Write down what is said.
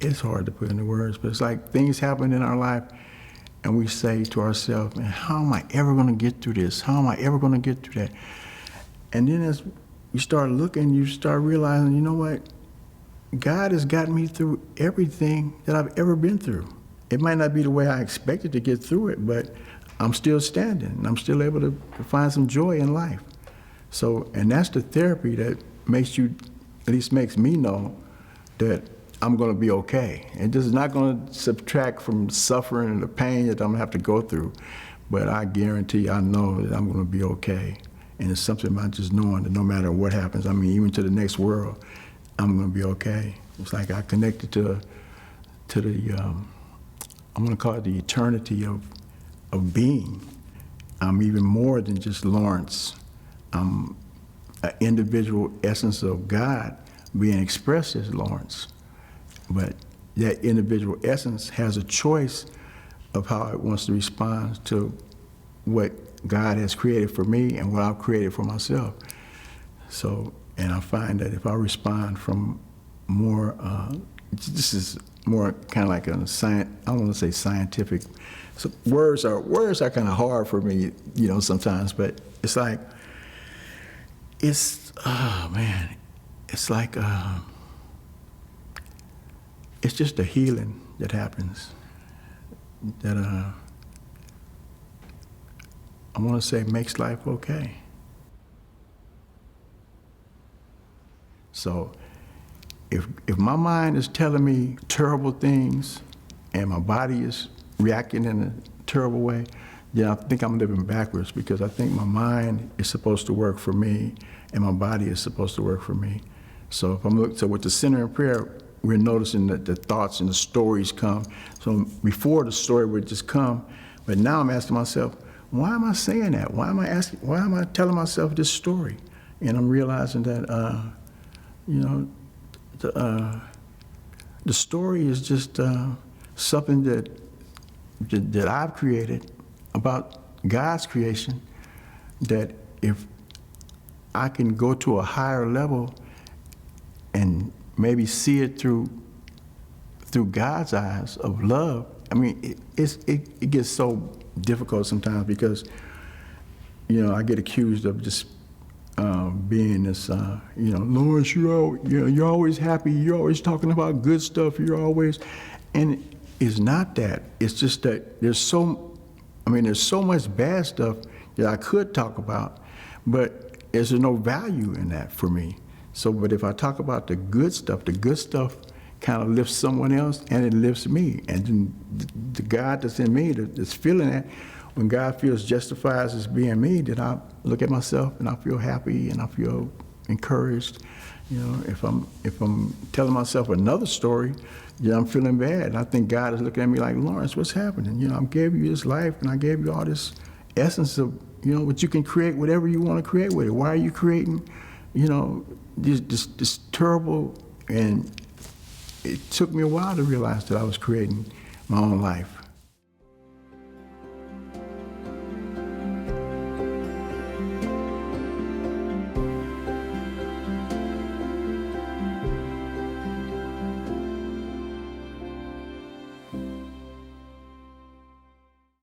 It's hard to put into words, but it's like things happen in our life and we say to ourselves, man, how am I ever going to get through this? How am I ever going to get through that? And then as you start looking, you start realizing, you know what? God has gotten me through everything that I've ever been through. It might not be the way I expected to get through it, but I'm still standing and I'm still able to find some joy in life. So, and that's the therapy that makes you, at least makes me know that I'm going to be okay. And this is not going to subtract from suffering and the pain that I'm going to have to go through, but I guarantee, I know that I'm going to be okay. And it's something about just knowing that no matter what happens, I mean, even to the next world, I'm going to be okay. It's like I connected to the, I'm going to call it the eternity of being. I'm even more than just Lawrence. I'm an individual essence of God being expressed as Lawrence. But that individual essence has a choice of how it wants to respond to what God has created for me and what I've created for myself. So, and I find that if I respond from more, this is more kind of like a science, I don't want to say scientific, so words are kind of hard for me, you know, sometimes, but it's like, it's, oh man, it's like, it's just a healing that happens that I want to say makes life okay. So if my mind is telling me terrible things and my body is reacting in a terrible way, then I think I'm living backwards, because I think my mind is supposed to work for me and my body is supposed to work for me. So if I'm looking, so with the center in prayer, we're noticing that the thoughts and the stories come. So before the story would just come, but now I'm asking myself, why am I saying that? Why am I telling myself this story? And I'm realizing that, you know, the story is just something that I've created about God's creation, that if I can go to a higher level and maybe see it through God's eyes of love. I mean, it gets so difficult sometimes because, you know, I get accused of just being this, you know, Lawrence, you're always happy, you're always talking about good stuff, you're always, and it's not that. It's just that there's so much bad stuff that I could talk about, but there's no value in that for me. So, but if I talk about the good stuff kind of lifts someone else and it lifts me. And then the God that's in me that's feeling that, when God feels justified as being me, then I look at myself and I feel happy and I feel encouraged. You know, if I'm telling myself another story, yeah, I'm feeling bad. And I think God is looking at me like, Lawrence, what's happening? You know, I gave you this life and I gave you all this essence of, you know, but you can create whatever you want to create with it. Why are you creating, you know, this terrible, and it took me a while to realize that I was creating my own life.